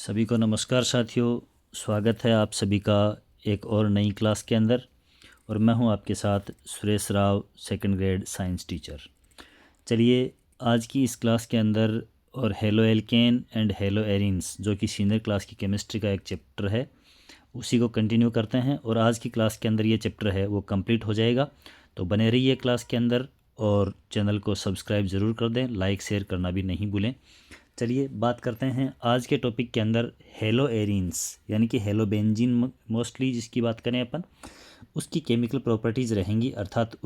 सभी को नमस्कार साथियों। स्वागत है आप सभी का एक और नई क्लास के अंदर। और मैं हूं आपके साथ Suresh Rao, second grade science teacher. चलिए आज की इस क्लास के अंदर और halo alkane and hello arenes जो कि सीनियर क्लास की केमिस्ट्री का एक चैप्टर है, उसी को कंटिन्यू करते हैं। और आज की क्लास के अंदर ये चैप्टर है वो कंप्लीट हो जाएगा। तो बने रहिए क्लास के अंदर और चैनल को सब्सक्राइब ज़रूर कर दें, लाइक शेयर करना भी नहीं भूलें। चलिए बात करते हैं आज के टॉपिक के अंदर हेलो एरिन्स यानी कि हेलो बेंजीन मोस्टली जिसकी बात करें अपन, उसकी केमिकल प्रॉपर्टीज़ रहेंगी, अर्थात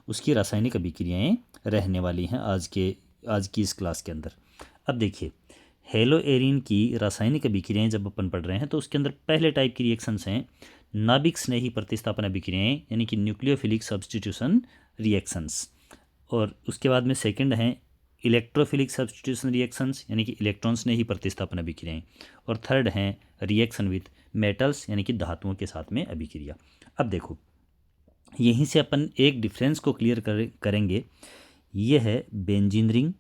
उसकी रासायनिक अभिक्रियाएं रहने वाली हैं आज की इस क्लास के अंदर। अब देखिए, हेलो एरिन की रासायनिक अभिक्रियाएं जब अपन पढ़ रहे हैं तो उसके अंदर पहले टाइप की रिएक्शंस हैं नाभिक स्नेही प्रतिस्थापन अभिक्रियाएं यानी कि न्यूक्लियोफिलिक सब्सटीट्यूशन रिएक्शंस। और उसके बाद में सेकंड हैं इलेक्ट्रोफिलिक सब्सटीट्यूशन रिएक्शंस यानी कि इलेक्ट्रॉन्स ने ही प्रतिस्थापन अभिक्रियाएं। और थर्ड हैं रिएक्शन विथ मेटल्स यानी कि धातुओं के साथ में अभिक्रिया। अब देखो, यहीं से अपन एक डिफरेंस को क्लियर करेंगे। ये है बेंजीन रिंग।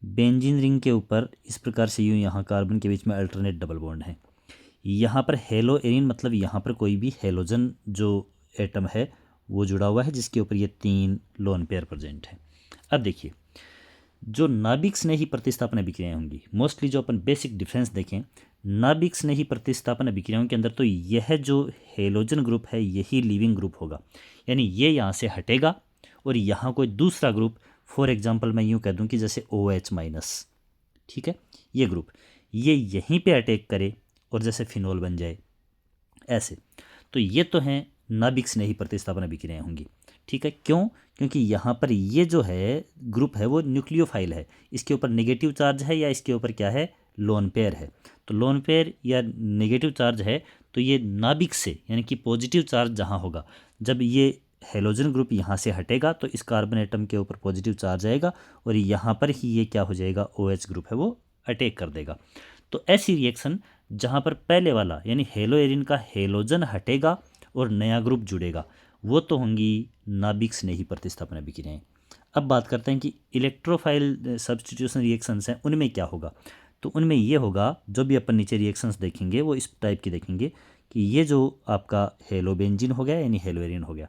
बेंजीन रिंग के ऊपर इस प्रकार से यूँ यहाँ कार्बन के बीच में अल्टरनेट डबल बॉन्ड है। यहाँ पर हेलो एरिन मतलब यहाँ पर कोई भी हेलोजन जो एटम है वो जुड़ा हुआ है, जिसके ऊपर ये 3 लोन पेयर प्रेजेंट है। अब देखिए, जो नाभिक स्नेही प्रतिस्थापन अभिक्रियाएं होंगी, मोस्टली जो अपन बेसिक डिफरेंस देखें नाभिक स्नेही प्रतिस्थापन अभिक्रियाओं के अंदर, तो यह जो हेलोजन ग्रुप है यही लिविंग ग्रुप होगा, यानी ये यहाँ से हटेगा और यहाँ कोई दूसरा ग्रुप, फॉर एग्जांपल मैं यूँ कह दूँ कि जैसे OH-, ठीक है, ये ग्रुप ये यहीं पे अटैक करे और जैसे फिनोल बन जाए ऐसे। तो ये तो हैं नाभिक स्नेही प्रतिस्थापन अभिक्रियाएं होंगी, ठीक है। क्यों? क्योंकि यहाँ पर ये जो है ग्रुप है वो न्यूक्लियोफाइल है, इसके ऊपर नेगेटिव चार्ज है या इसके ऊपर क्या है, लोन पेयर है। तो लोन पेयर या नेगेटिव चार्ज है तो ये नाभिक से यानी कि पॉजिटिव चार्ज जहाँ होगा, जब ये हेलोजन ग्रुप यहाँ से हटेगा तो इस कार्बन एटम के ऊपर पॉजिटिव चार्ज आएगा और यहाँ पर ही ये क्या हो जाएगा, OH ग्रुप है वो अटैक कर देगा। तो ऐसी रिएक्शन जहाँ पर पहले वाला यानी हेलो एरिन का हेलोजन हटेगा और नया ग्रुप जुड़ेगा, वो तो होंगी नाभिक स्नेही प्रतिस्थापन अभिक्रियाएं। अब बात करते हैं कि इलेक्ट्रोफाइल सब्स्टिट्यूशन रिएक्शंस हैं, उनमें क्या होगा। तो उनमें ये होगा, जो भी अपन नीचे रिएक्शंस देखेंगे वो इस टाइप की देखेंगे कि ये जो आपका हेलोबेंजीन हो गया यानी हेलो एरिन हो गया,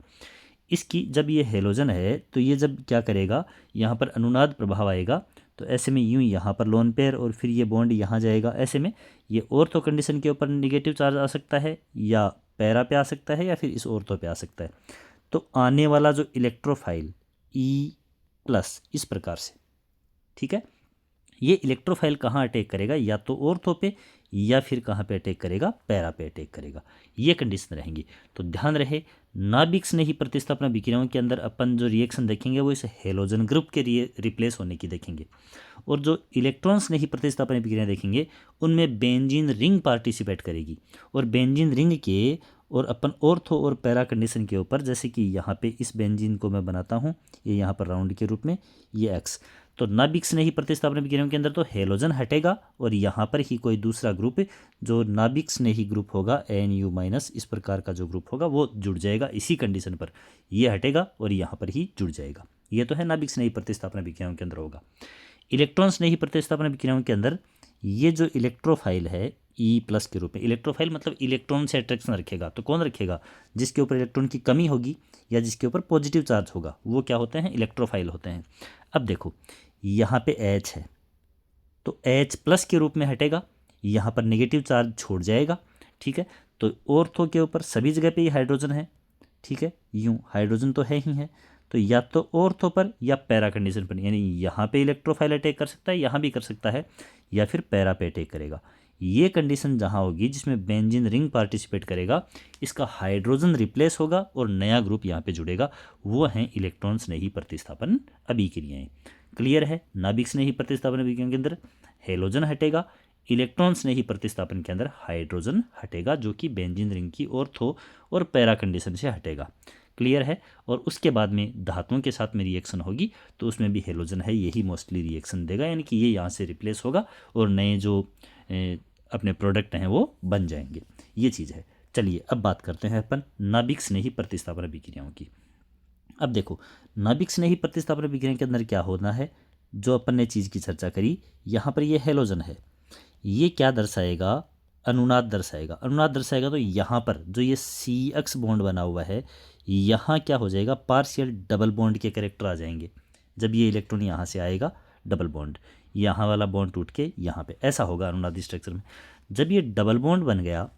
इसकी जब ये हेलोजन है तो ये जब क्या करेगा, यहाँ पर अनुनाद प्रभाव आएगा। तो ऐसे में यूँ यहाँ पर लोन पेयर और फिर ये बॉन्ड यहाँ जाएगा। ऐसे में ये ऑर्थो कंडीशन के ऊपर नेगेटिव चार्ज आ सकता है या पैरा पे आ सकता है या फिर इस ऑर्थो पे आ सकता है। तो आने वाला जो इलेक्ट्रोफाइल E+ इस प्रकार से, ठीक है, ये इलेक्ट्रोफाइल कहाँ अटैक करेगा, या तो ऑर्थो पे या फिर कहाँ पे अटैक करेगा, पैरा पे अटैक करेगा। ये कंडीशन रहेंगी। तो ध्यान रहे, नाभिक स्नेही प्रतिस्थापन अभिक्रियाओं के अंदर अपन जो रिएक्शन देखेंगे वो इस हेलोजन ग्रुप के रिप्लेस होने की देखेंगे। और जो इलेक्ट्रॉन स्नेही प्रतिस्थापन अभिक्रियाएं देखेंगे उनमें बेंजीन रिंग पार्टिसिपेट करेगी। और बेंजीन रिंग के और अपन ऑर्थो और पैरा कंडीशन के ऊपर, जैसे कि यहाँ पे इस बेंजीन को मैं बनाता हूँ, ये यहाँ पर राउंड के रूप में, ये X। तो नाभिक स्नेही प्रतिस्थापन अभिक्रियाओं के अंदर तो हेलोजन हटेगा और यहाँ पर ही कोई दूसरा ग्रुप जो नाभिक स्नेही ग्रुप होगा Nu-, इस प्रकार का जो ग्रुप होगा वो जुड़ जाएगा। इसी कंडीशन पर ये हटेगा और यहाँ पर ही जुड़ जाएगा। ये तो है नाभिक स्नेही प्रतिस्थापन अभिक्रियाओं के अंदर होगा। इलेक्ट्रॉन स्नेही प्रतिस्थापन अभिक्रियाओं के अंदर ये जो इलेक्ट्रोफाइल है E+ के रूप में, इलेक्ट्रोफाइल मतलब इलेक्ट्रॉन से अट्रैक्शन रखेगा। तो कौन रखेगा, जिसके ऊपर इलेक्ट्रॉन की कमी होगी या जिसके ऊपर पॉजिटिव चार्ज होगा, वो क्या होते हैं, इलेक्ट्रोफाइल होते हैं। अब देखो, यहाँ पे H है तो H+ के रूप में हटेगा, यहाँ पर नेगेटिव चार्ज छोड़ जाएगा, ठीक है। तो ऑर्थो के ऊपर सभी जगह पे ये हाइड्रोजन है, ठीक है, यूँ हाइड्रोजन तो है ही है। तो या तो ऑर्थो पर या पैरा कंडीशन पर, यानी यहाँ पे इलेक्ट्रोफाइल अटैक कर सकता है, यहाँ भी कर सकता है, या फिर पैरा पे अटैक करेगा। ये कंडीशन जहाँ होगी जिसमें बेंजीन रिंग पार्टिसिपेट करेगा, इसका हाइड्रोजन रिप्लेस होगा और नया ग्रुप यहाँ पे जुड़ेगा, वो हैं इलेक्ट्रॉन स्नेही प्रतिस्थापन अभिक्रियाएं। क्लियर है, नाभिक स्नेही प्रतिस्थापन अभिक्रियाओं के अंदर हेलोजन हटेगा, इलेक्ट्रॉन स्नेही प्रतिस्थापन के अंदर हाइड्रोजन हटेगा, जो कि बेंजीन रिंग की ऑर्थो और पैरा कंडीशन से हटेगा। क्लियर है। और उसके बाद में धातुओं के साथ में रिएक्शन होगी तो उसमें भी हेलोजन है, यही मोस्टली रिएक्शन देगा, यानी कि ये यहाँ से रिप्लेस होगा और नए जो अपने प्रोडक्ट हैं वो बन जाएंगे। ये चीज़ है। चलिए अब बात करते हैं अपन नाभिक स्नेही प्रतिस्थापन अभिक्रियाओं की। अब देखो, नाभिक स्नेही प्रतिस्थापन अभिक्रिया के अंदर क्या होना है, जो अपन ने चीज़ की चर्चा करी, यहाँ पर ये हेलोजन है, ये क्या दर्शाएगा, अनुनाद दर्शाएगा। अनुनाद दर्शाएगा तो यहाँ पर जो ये CX बॉन्ड बना हुआ है, यहाँ क्या हो जाएगा, पार्शियल डबल बॉन्ड के कैरेक्टर आ जाएंगे। जब ये इलेक्ट्रॉन यहाँ से आएगा डबल बॉन्ड, यहाँ वाला बॉन्ड टूट के यहाँ पे, ऐसा होगा अनुनादी स्ट्रक्चर में। जब ये डबल बॉन्ड बन गया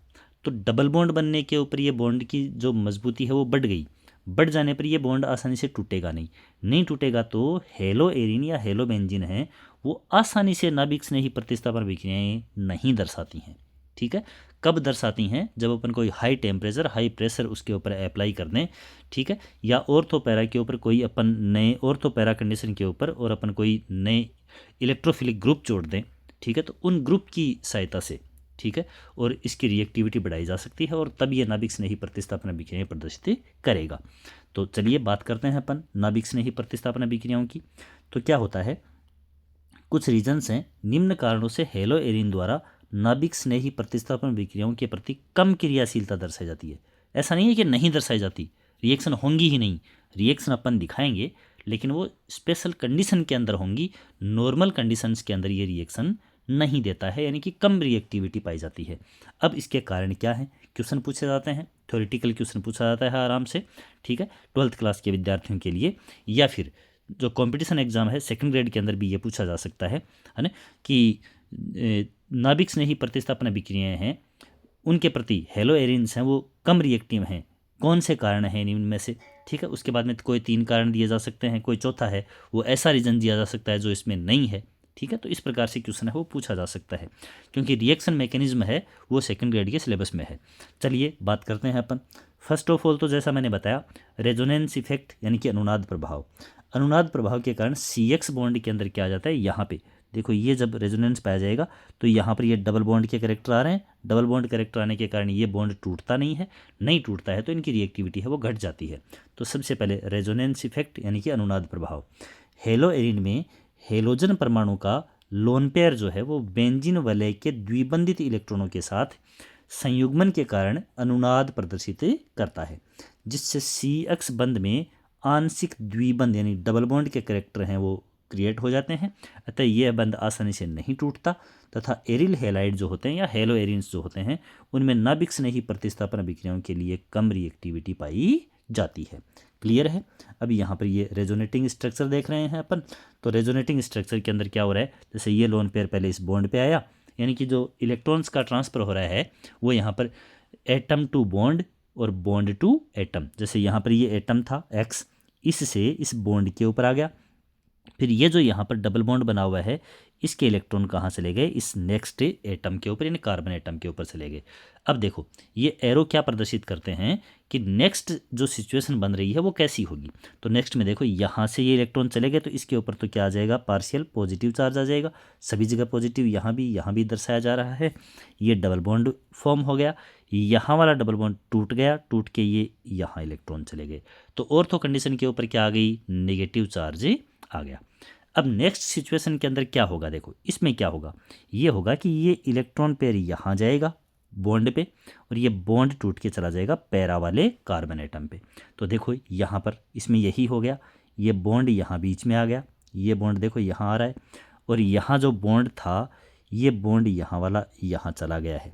तो डबल बॉन्ड बनने के ऊपर ये बॉन्ड की जो मजबूती है वो बढ़ गई। बढ़ जाने पर ये बॉन्ड आसानी से टूटेगा नहीं टूटेगा तो हेलो एरिन या हेलो बेंजीन है वो आसानी से नाभिक स्नेही प्रतिस्थापन विक्रियाएं नहीं दर्शाती हैं। ठीक है, कब दर्शाती हैं, जब अपन कोई हाई टेम्परेचर हाई प्रेशर उसके ऊपर अप्लाई कर दें, ठीक है, या ऑर्थोपैरा के ऊपर कोई अपन नए ऑर्थोपैरा कंडीशन के ऊपर और अपन कोई नए इलेक्ट्रोफिलिक ग्रुप जोड़ दें, ठीक है, तो उन ग्रुप की सहायता से, ठीक है, और इसकी रिएक्टिविटी बढ़ाई जा सकती है और तब ये नाभिक स्नेही प्रतिस्थापन अभिक्रियाएं प्रदर्शित करेगा। तो चलिए बात करते हैं अपन नाभिक स्नेही प्रतिस्थापन अभिक्रियाओं की। तो क्या होता है, कुछ रीजन्स हैं, निम्न कारणों से हेलो एरिन द्वारा नाभिक स्नेही प्रतिस्थापन विक्रियाओं के प्रति कम क्रियाशीलता दर्शाई जाती है। ऐसा नहीं है कि नहीं दर्शाई जाती, रिएक्शन होंगी ही नहीं, रिएक्शन अपन दिखाएंगे लेकिन वो स्पेशल कंडीशन के अंदर होंगी, नॉर्मल कंडीशंस के अंदर ये रिएक्शन नहीं देता है, यानी कि कम रिएक्टिविटी पाई जाती है। अब इसके कारण क्या है, क्वेश्चन पूछे जाते हैं, थ्योरेटिकल क्वेश्चन पूछा जाता है आराम से, ठीक है, 12th क्लास के विद्यार्थियों के लिए, या फिर जो कंपटीशन एग्जाम है सेकंड ग्रेड के अंदर भी ये पूछा जा सकता है ना, कि नाभिक स्नेही प्रतिस्थापन अभिक्रियाएं हैं उनके प्रति हेलो एरिन्स हैं वो कम रिएक्टिव हैं, कौन से कारण हैं इनमें से, ठीक है। उसके बाद में कोई 3 कारण दिए जा सकते हैं, कोई चौथा है वो ऐसा रीजन दिया जा सकता है जो इसमें नहीं है, ठीक है। तो इस प्रकार से क्वेश्चन है वो पूछा जा सकता है, क्योंकि रिएक्शन मैकेनिज्म है वो सेकंड ग्रेड के सिलेबस में है। चलिए बात करते हैं अपन। फर्स्ट ऑफ ऑल तो जैसा मैंने बताया, रेजोनेंस इफेक्ट यानी कि अनुनाद प्रभाव। अनुनाद प्रभाव के कारण CX बॉन्ड के अंदर क्या आ जाता है, यहाँ पे देखो, ये जब रेजोनेंस पाया जाएगा तो यहाँ पर ये डबल बॉन्ड के कैरेक्टर आ रहे हैं। डबल बॉन्ड कैरेक्टर आने के कारण ये बॉन्ड टूटता नहीं टूटता है तो इनकी रिएक्टिविटी है वो घट जाती है। तो सबसे पहले रेजोनेंस इफेक्ट यानी कि अनुनाद प्रभाव। हेलो एरिन में हेलोजन परमाणु का लोन पेयर जो है वो बेंजीन वलय के द्विबंधित इलेक्ट्रॉनों के साथ संयुग्मन के कारण अनुनाद प्रदर्शित करता है, जिससे CX बंध में आंशिक द्विबंध यानी डबल बॉन्ड के कैरेक्टर हैं वो क्रिएट हो जाते हैं। अतः यह बंध आसानी से नहीं टूटता तथा एरिल हेलाइड जो होते हैं या हेलो एरिन्स जो होते हैं उनमें नाभिक स्नेही प्रतिस्थापन अभिक्रियाओं के लिए कम रिएक्टिविटी पाई जाती है। क्लियर है। अब यहाँ पर ये रेजोनेटिंग स्ट्रक्चर देख रहे हैं अपन। तो रेजोनेटिंग स्ट्रक्चर के अंदर क्या हो रहा है, जैसे ये लोन पेयर पहले इस बॉन्ड पे आया, यानी कि जो इलेक्ट्रॉन्स का ट्रांसफर हो रहा है वो यहाँ पर एटम टू बॉन्ड और बॉन्ड टू एटम। जैसे यहाँ पर ये एटम था X, इससे इस बॉन्ड के ऊपर आ गया, फिर ये जो यहाँ पर डबल बॉन्ड बना हुआ है इसके इलेक्ट्रॉन कहाँ चले गए, इस नेक्स्ट एटम के ऊपर यानी कार्बन एटम के ऊपर चले गए। अब देखो ये एरो क्या प्रदर्शित करते हैं कि नेक्स्ट जो सिचुएशन बन रही है वो कैसी होगी। तो नेक्स्ट में देखो यहाँ से ये इलेक्ट्रॉन चले गए तो इसके ऊपर तो क्या आ जाएगा, पार्शियल पॉजिटिव चार्ज आ जाएगा, सभी जगह पॉजिटिव, यहाँ भी दर्शाया जा रहा है। ये डबल बॉन्ड फॉर्म हो गया, यहाँ वाला डबल बॉन्ड टूट गया, टूट के ये यहाँ इलेक्ट्रॉन चले गए, तो ऑर्थो कंडीशन के ऊपर क्या आ गई, नेगेटिव चार्ज आ गया। अब नेक्स्ट सिचुएशन के अंदर क्या होगा, देखो इसमें क्या होगा, ये होगा कि ये इलेक्ट्रॉन पेयर यहाँ जाएगा बॉन्ड पे और ये बॉन्ड टूट के चला जाएगा पैरा वाले कार्बन एटम पे। तो देखो यहाँ पर इसमें यही हो गया, ये बॉन्ड यहाँ बीच में आ गया, ये बॉन्ड देखो यहाँ आ रहा है और यहाँ जो बॉन्ड था ये बॉन्ड यहाँ वाला यहाँ चला गया है।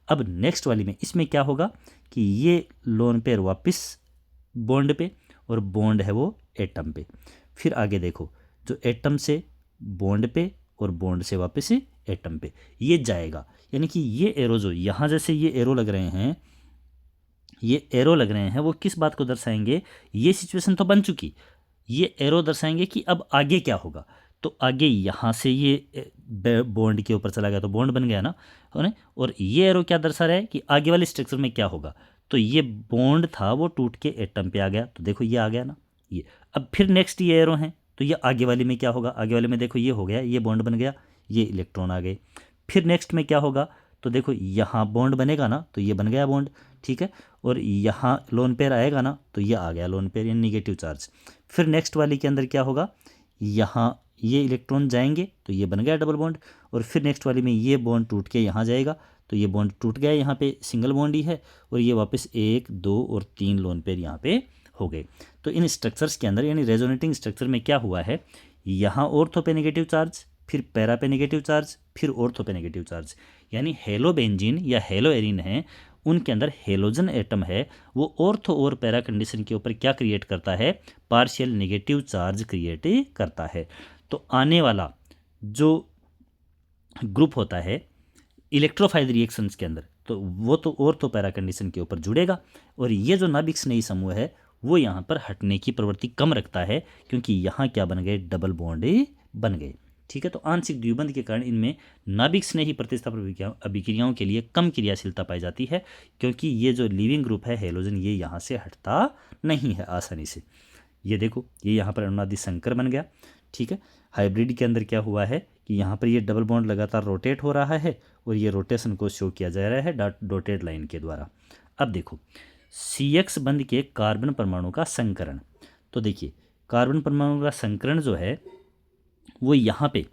अब नेक्स्ट वाली में इसमें क्या होगा कि ये लोन पेयर वापस बॉन्ड पे और बॉन्ड है वो एटम पे। फिर आगे देखो जो एटम से बॉन्ड पे और बॉन्ड से वापस एटम पे ये जाएगा, यानी कि ये एरो जो यहाँ जैसे ये एरो लग रहे हैं, ये एरो लग रहे हैं वो किस बात को दर्शाएंगे, ये सिचुएशन तो बन चुकी, ये एरो दर्शाएंगे कि अब आगे क्या होगा। तो आगे यहाँ से ये बॉन्ड के ऊपर चला गया तो बॉन्ड बन गया ना, और ये एरो क्या दर्शा रहा है कि आगे वाले स्ट्रक्चर में क्या होगा। तो ये बॉन्ड था वो टूट के एटम पे आ गया, तो देखो ये आ गया ना ये। अब फिर नेक्स्ट ये एरो हैं तो ये आगे वाले में क्या होगा, आगे वाले में देखो ये हो गया, ये बॉन्ड बन गया, ये इलेक्ट्रॉन आ गए। फिर नेक्स्ट में क्या होगा, तो देखो यहाँ बॉन्ड बनेगा ना तो ये बन गया बॉन्ड, ठीक है, और यहाँ लोन पेयर आएगा ना तो ये आ गया लोन पेयर यानी निगेटिव चार्ज। फिर नेक्स्ट वाली के अंदर क्या होगा, यहाँ ये इलेक्ट्रॉन जाएंगे तो ये बन गया डबल बॉन्ड, और फिर नेक्स्ट वाली में ये बॉन्ड टूट के यहाँ जाएगा तो ये बॉन्ड टूट गया, यहाँ पे सिंगल बॉन्ड ही है, और ये वापस 1 2 और 3 लोन पेयर यहाँ पे हो गए। तो इन स्ट्रक्चर्स के अंदर यानी रेजोनेटिंग स्ट्रक्चर में क्या हुआ है, यहाँ ऑर्थो पे नेगेटिव चार्ज, फिर पैरा पे नेगेटिव चार्ज, फिर ऑर्थो पे नेगेटिव चार्ज। यानी हेलोबेंजीन या हेलोएरिन है, उनके अंदर हेलोजन एटम है, वो ऑर्थो और पैरा कंडीशन के ऊपर क्या क्रिएट करता है, पार्शियल नेगेटिव चार्ज क्रिएट करता है। तो आने वाला जो ग्रुप होता है इलेक्ट्रोफाइल रिएक्शंस के अंदर, तो वो तो ऑर्थो पैरा कंडीशन के ऊपर जुड़ेगा, और ये जो नाभिक स्नेही समूह है वो यहाँ पर हटने की प्रवृत्ति कम रखता है, क्योंकि यहाँ क्या बन गए, डबल बॉन्ड बन गए। ठीक है, तो आंशिक द्विबंध के कारण इनमें नाभिक स्नेही प्रतिस्थापन अभिक्रियाओं के लिए कम क्रियाशीलता पाई जाती है, क्योंकि ये जो लिविंग ग्रुप है हेलोजन, ये यहाँ से हटता नहीं है आसानी से। ये देखो, ये यहाँ पर अनुनादी संकर बन गया। ठीक है, हाइब्रिड के अंदर क्या हुआ है कि यहाँ पर ये डबल बॉन्ड लगातार रोटेट हो रहा है, और ये रोटेशन को शो किया जा रहा है डॉटेड लाइन के द्वारा। अब देखो CX बंध के कार्बन परमाणु का संकरण। तो देखिए, कार्बन परमाणु का संकरण जो है वो यहाँ पे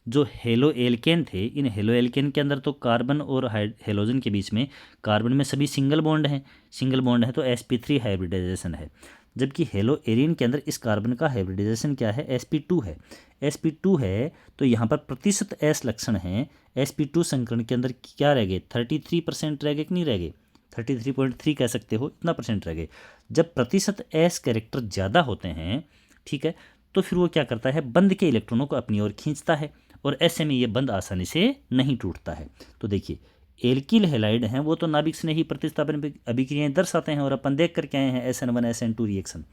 जो हेलो एल्केन थे, इन हेलो एल्केन के अंदर तो कार्बन और हेलोजन के बीच में कार्बन में सभी सिंगल बॉन्ड हैं, सिंगल बॉन्ड है तो sp3 हाइब्रिडाइजेशन है। जबकि हेलो एरिन के अंदर इस कार्बन का हाइब्रिडाइजेशन क्या है, sp2 है। sp2 है तो यहाँ पर प्रतिशत S लक्षण है, sp2 संकरण के अंदर क्या रह गए, 33% रह गए कि नहीं रह गए, 33.3 कह सकते हो, इतना परसेंट रह गए। जब प्रतिशत S कैरेक्टर ज़्यादा होते हैं, ठीक है, तो फिर वो क्या करता है, बंध के इलेक्ट्रॉनों को अपनी ओर खींचता है, और ऐसे में ये बंध आसानी से नहीं टूटता है। तो देखिए, एल्किल हैलाइड हैं वो तो नाभिक स्नेही प्रतिस्थापन अभिक्रियाएं दर्शाते हैं, और अपन देख करके आए हैं SN1 SN2 रिएक्शन।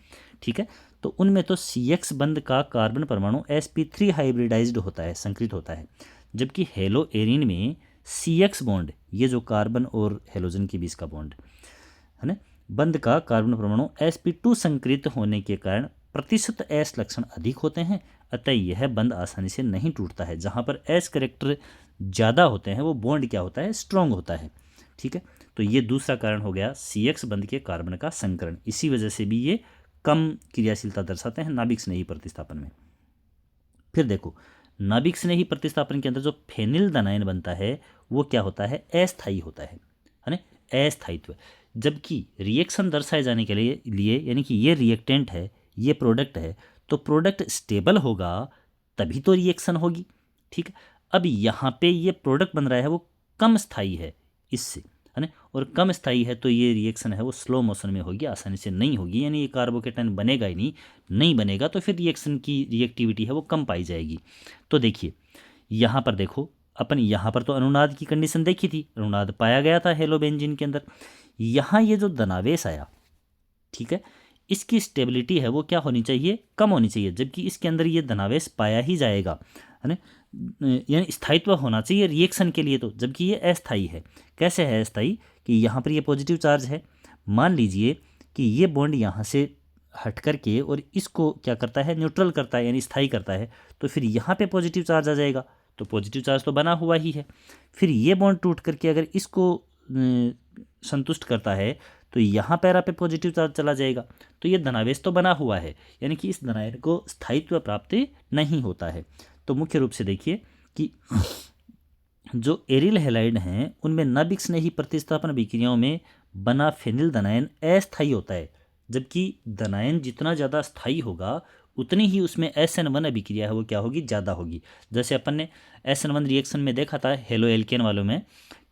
ठीक है, तो उनमें तो CX बंध का कार्बन परमाणु sp3 हाइब्रिडाइज्ड होता है, संकरित होता है, जबकि हेलो एरिन में CX बॉन्ड, ये जो कार्बन और हेलोजन के बीच का बॉन्ड है ना, बंध का कार्बन परमाणु sp2 संकरित होने के कारण प्रतिशत S लक्षण अधिक होते हैं, अतः यह बंध आसानी से नहीं टूटता है। जहाँ पर S कैरेक्टर ज़्यादा होते हैं वो बॉन्ड क्या होता है, स्ट्रॉन्ग होता है। ठीक है, तो ये दूसरा कारण हो गया CX बंध के कार्बन का संकरण, इसी वजह से भी ये कम क्रियाशीलता दर्शाते हैं नाभिक स्नेही प्रतिस्थापन में। फिर देखो, नाभिक स्नेही प्रतिस्थापन के अंदर जो फेनिलदनाइन बनता है वो क्या होता है, अस्थायी होता है ना, अस्थायित्व। जबकि रिएक्शन दर्शाए जाने के लिए यानी कि ये रिएक्टेंट है, ये प्रोडक्ट है, तो प्रोडक्ट स्टेबल होगा तभी तो रिएक्शन होगी। ठीक है, अब यहाँ पे ये प्रोडक्ट बन रहा है वो कम स्थायी है इससे, है ना, और कम स्थायी है तो ये रिएक्शन है वो स्लो मोशन में होगी, आसानी से नहीं होगी, यानी ये कार्बोकेटाइन बनेगा ही नहीं बनेगा तो फिर रिएक्शन की रिएक्टिविटी है वो कम पाई जाएगी। तो देखिए यहाँ पर देखो, अपन यहाँ पर तो अनुनाद की कंडीशन देखी थी, अनुनाद पाया गया था हेलोबेंजीन के अंदर। यहाँ ये जो धनावेश आया, ठीक है, इसकी स्टेबिलिटी है वो क्या होनी चाहिए, कम होनी चाहिए, जबकि इसके अंदर ये धनावेश पाया ही जाएगा, है ना, यानी स्थायित्व होना चाहिए रिएक्शन के लिए, तो जबकि ये अस्थायी है। कैसे है अस्थायी, कि यहाँ पर ये पॉजिटिव चार्ज है, मान लीजिए कि ये बॉन्ड यहाँ से हट करके और इसको क्या करता है, न्यूट्रल करता है, यानी स्थायी करता है, तो फिर यहाँ पे पॉजिटिव चार्ज आ जाएगा, तो पॉजिटिव चार्ज तो बना हुआ ही है। फिर ये बॉन्ड टूट करके अगर इसको संतुष्ट करता है तो यहाँ पैरा पे पॉजिटिव चार्ज चला जाएगा, तो ये धनावेश तो बना हुआ है, यानी कि इस धनायन को स्थायित्व प्राप्त नहीं होता है। तो मुख्य रूप से देखिए कि जो एरिल हैलाइड हैं उनमें नाभिक स्नेही प्रतिस्थापन अभिक्रियाओं में बना फेनिल धनायन अस्थायी होता है, जबकि धनायन जितना ज़्यादा स्थायी होगा उतनी ही उसमें SN1 अभिक्रिया है वो क्या होगी, ज़्यादा होगी। जैसे अपन ने SN1 रिएक्शन में देखा था हेलो एल्केन वालों में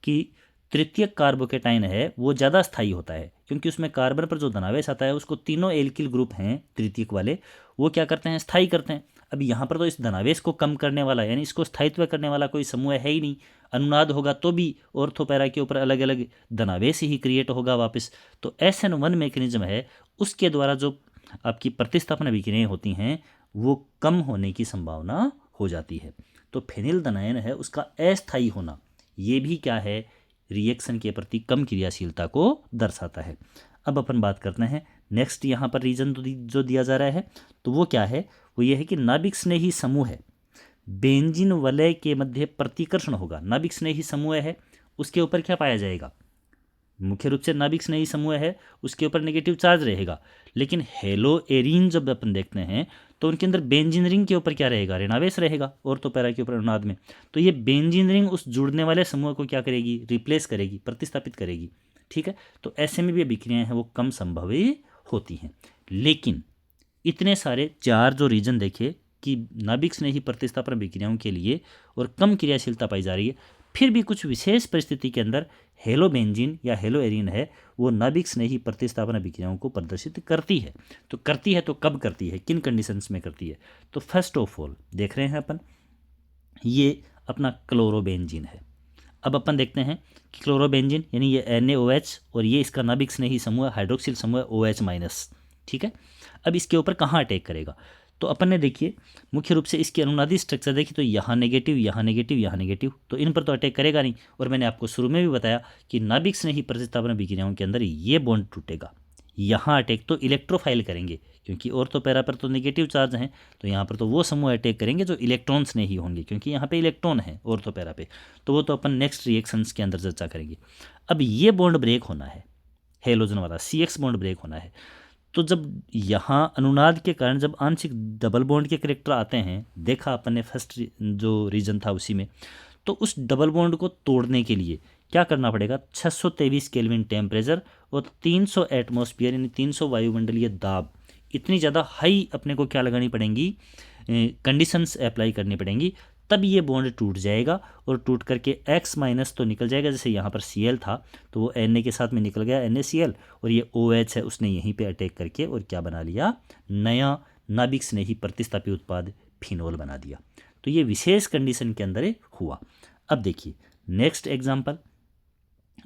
कि तृतीयक कार्बोकेटाइन है वो ज़्यादा स्थायी होता है, क्योंकि उसमें कार्बन पर जो धनावेश आता है उसको तीनों एल्किल ग्रुप हैं तृतीयक वाले, वो क्या करते हैं, स्थायी करते हैं। अब यहाँ पर तो इस धनावेश को कम करने वाला यानी इसको स्थायित्व करने वाला कोई समूह है ही नहीं, अनुनाद होगा तो भी ऑर्थो पैरा के ऊपर अलग अलग धनावेश ही क्रिएट होगा वापस। तो SN1 मैकेनिज्म है, उसके द्वारा जो आपकी प्रतिस्थापन अभिक्रियाएं होती हैं वो कम होने की संभावना हो जाती है। तो फेनिलदनायन है उसका अस्थायी होना, ये भी क्या है, रिएक्शन के प्रति कम क्रियाशीलता को दर्शाता है। अब अपन बात करते हैं नेक्स्ट यहाँ पर रीजन जो दिया जा रहा है, तो वो क्या है, वो ये है कि नाभिक स्नेही समूह है, बेंजीन वलय के मध्य प्रतिकर्षण होगा। नाभिक स्नेही समूह है उसके ऊपर क्या पाया जाएगा, मुख्य रूप से नाभिक स्नेही समूह है उसके ऊपर नेगेटिव चार्ज रहेगा, लेकिन हेलो एरीन जब अपन देखते हैं तो उनके अंदर बेंजीन रिंग के ऊपर क्या रहेगा, ऋणावेश रहेगा, ऑर्थो पैरा के ऊपर अनुनाद में। तो ये बेंजीन रिंग उस जुड़ने वाले समूह को क्या करेगी, रिप्लेस करेगी, प्रतिस्थापित करेगी। ठीक है, तो ऐसे में भी अभिक्रियाएं हैं वो कम संभवी होती हैं। लेकिन इतने सारे चार जो रीजन देखे कि नाभिक स्नेही प्रतिस्थापन अभिक्रियाओं के लिए और कम क्रियाशीलता पाई जा रही है, फिर भी कुछ विशेष परिस्थिति के अंदर हेलोबेंजीन या हेलोएरिन है वो नाभिक स्नेही प्रतिस्थापन अभिक्रियाओं को प्रदर्शित करती है। तो करती है तो कब करती है, किन कंडीशंस में करती है? तो फर्स्ट ऑफ ऑल देख रहे हैं अपन, ये अपना क्लोरोबेंजीन है। अब अपन देखते हैं कि क्लोरोबेंजीन यानी ये NaOH और ये इसका नाभिक स्नेही समूह हाइड्रोक्सिल समूह OH-, ठीक है। अब इसके ऊपर कहाँ अटैक करेगा? तो अपन ने देखिए मुख्य रूप से इसकी अनुनादी स्ट्रक्चर देखी तो यहाँ नेगेटिव, यहाँ नेगेटिव, यहाँ नेगेटिव, तो इन पर तो अटैक करेगा नहीं। और मैंने आपको शुरू में भी बताया कि नाभिक स्नेही प्रतिस्थापन अभिक्रियाओं के अंदर ये बॉन्ड टूटेगा, यहाँ अटैक तो इलेक्ट्रोफाइल करेंगे, क्योंकि ऑर्थो पैरा पर तो नेगेटिव चार्ज हैं, तो यहाँ पर तो वो समूह अटैक करेंगे जो इलेक्ट्रॉन्स नहीं होंगे, क्योंकि यहाँ पे इलेक्ट्रॉन है ऑर्थो पैरा पे, तो वो तो अपन नेक्स्ट रिएक्शंस के अंदर चर्चा करेंगे। अब ये बॉन्ड ब्रेक होना है, हेलोजन वाला CX बॉन्ड ब्रेक होना है। तो जब यहाँ अनुनाद के कारण जब आंशिक डबल बॉन्ड के कैरेक्टर आते हैं, देखा अपन ने फर्स्ट जो रीजन था उसी में, तो उस डबल बॉन्ड को तोड़ने के लिए क्या करना पड़ेगा? 623 केल्विन टेम्परेचर और 300 एटमॉस्फेयर यानी 300 वायुमंडलीय दाब, इतनी ज़्यादा हाई अपने को क्या लगानी पड़ेंगी, कंडीशंस अप्लाई करनी पड़ेंगी, तब ये बॉन्ड टूट जाएगा। और टूट करके X- तो निकल जाएगा, जैसे यहाँ पर Cl था तो वो Na के साथ में निकल गया NaCl, और ये OH है उसने यहीं पे अटैक करके और क्या बना लिया, नया नाभिक स्नेही प्रतिस्थापी उत्पाद फिनोल बना दिया। तो ये विशेष कंडीशन के अंदर हुआ। अब देखिए नेक्स्ट एग्जाम्पल,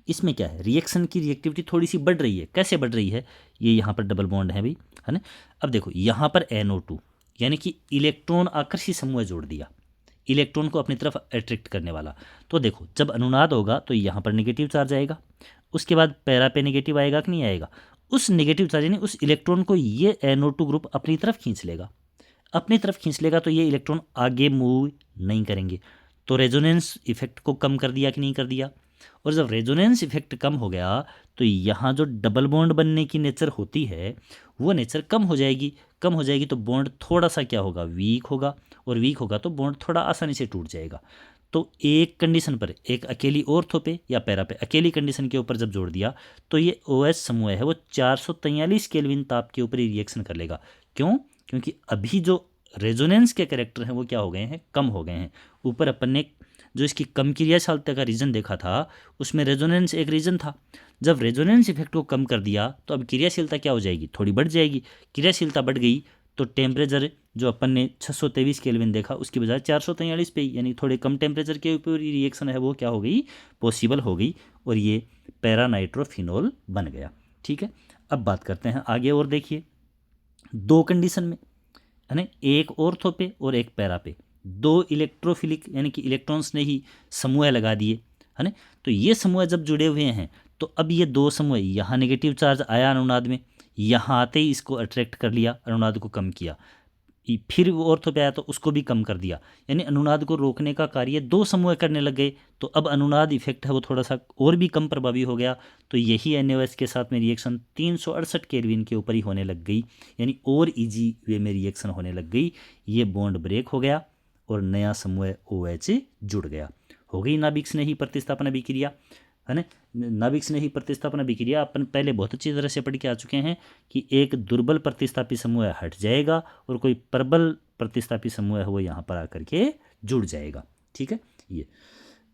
इसमें क्या है, रिएक्शन की रिएक्टिविटी थोड़ी सी बढ़ रही है। कैसे बढ़ रही है? ये यहाँ पर डबल बॉन्ड है भाई, है ना। अब देखो यहाँ पर NO2 यानी कि इलेक्ट्रॉन आकर्षी समूह जोड़ दिया, इलेक्ट्रॉन को अपनी तरफ अट्रैक्ट करने वाला। तो देखो जब अनुनाद होगा तो यहाँ पर नेगेटिव चार्ज आएगा, उसके बाद पैरा पे नेगेटिव आएगा कि नहीं आएगा? उस नेगेटिव चार्ज यानी उस इलेक्ट्रॉन को ये NO2 ग्रुप अपनी तरफ खींच लेगा, अपनी तरफ खींच लेगा, तो ये इलेक्ट्रॉन आगे मूव नहीं करेंगे। तो रेजोनेंस इफेक्ट को कम कर दिया कि नहीं कर दिया? और जब रेजोनेंस इफेक्ट कम हो गया तो यहाँ जो डबल बॉन्ड बनने की नेचर होती है वो नेचर कम हो जाएगी। कम हो जाएगी तो बॉन्ड थोड़ा सा क्या होगा, वीक होगा, और वीक होगा तो बॉन्ड थोड़ा आसानी से टूट जाएगा। तो एक कंडीशन पर, एक अकेली ऑर्थो पे या पैरा पे अकेली कंडीशन के ऊपर जब जोड़ दिया तो ये OH समूह है वो 443 केल्विन ताप के ऊपर ही रिएक्शन कर लेगा। क्यों? क्योंकि अभी जो रेजोनेंस के कैरेक्टर हैं वो क्या हो गए हैं, कम हो गए हैं। ऊपर अपन ने जो इसकी कम क्रियाशीलता का रीजन देखा था उसमें रेजोनेंस एक रीजन था। जब रेजोनेंस इफेक्ट को कम कर दिया तो अब क्रियाशीलता क्या हो जाएगी, थोड़ी बढ़ जाएगी। क्रियाशीलता बढ़ गई तो टेम्परेचर जो अपन ने 623 केल्विन देखा उसकी बजाय 443 पे, यानी थोड़े कम टेम्परेचर के ऊपर रिएक्शन है वो क्या हो गई, पॉसिबल हो गई, और ये पैरानाइट्रोफिनोल बन गया। ठीक है, अब बात करते हैं आगे। और देखिए दो कंडीशन में, है ना, एक ऑर्थो पे और एक पैरा पे, दो इलेक्ट्रोफिलिक यानी कि इलेक्ट्रॉन्स ने ही समूह लगा दिए, है ना। तो ये समूह जब जुड़े हुए हैं तो अब ये दो समूह, यहाँ नेगेटिव चार्ज आया अनुनाद में, यहाँ आते ही इसको अट्रैक्ट कर लिया, अनुनाद को कम किया, फिर वो ऑर्थो पे आया तो उसको भी कम कर दिया, यानी अनुनाद को रोकने का कार्य दो समूह करने लग गए। तो अब अनुनाद इफेक्ट है वो थोड़ा सा और भी कम प्रभावी हो गया। तो यही NaOH के साथ में रिएक्शन 368 केल्विन के ऊपर ही होने लग गई, यानी और इजी वे में रिएक्शन होने लग गई। ये बॉन्ड ब्रेक हो गया और नया समूह OH जुड़ गया। हो गई नाभिक स्नेही प्रतिस्थापन अभिक्रिया, है ना। नाभिक स्नेही प्रतिस्थापन अभिक्रिया अपन पहले बहुत अच्छी तरह से पढ़ के आ चुके हैं कि एक दुर्बल प्रतिस्थापी समूह हट जाएगा और कोई प्रबल प्रतिस्थापी समूह है वो यहाँ पर आकर के जुड़ जाएगा। ठीक है, ये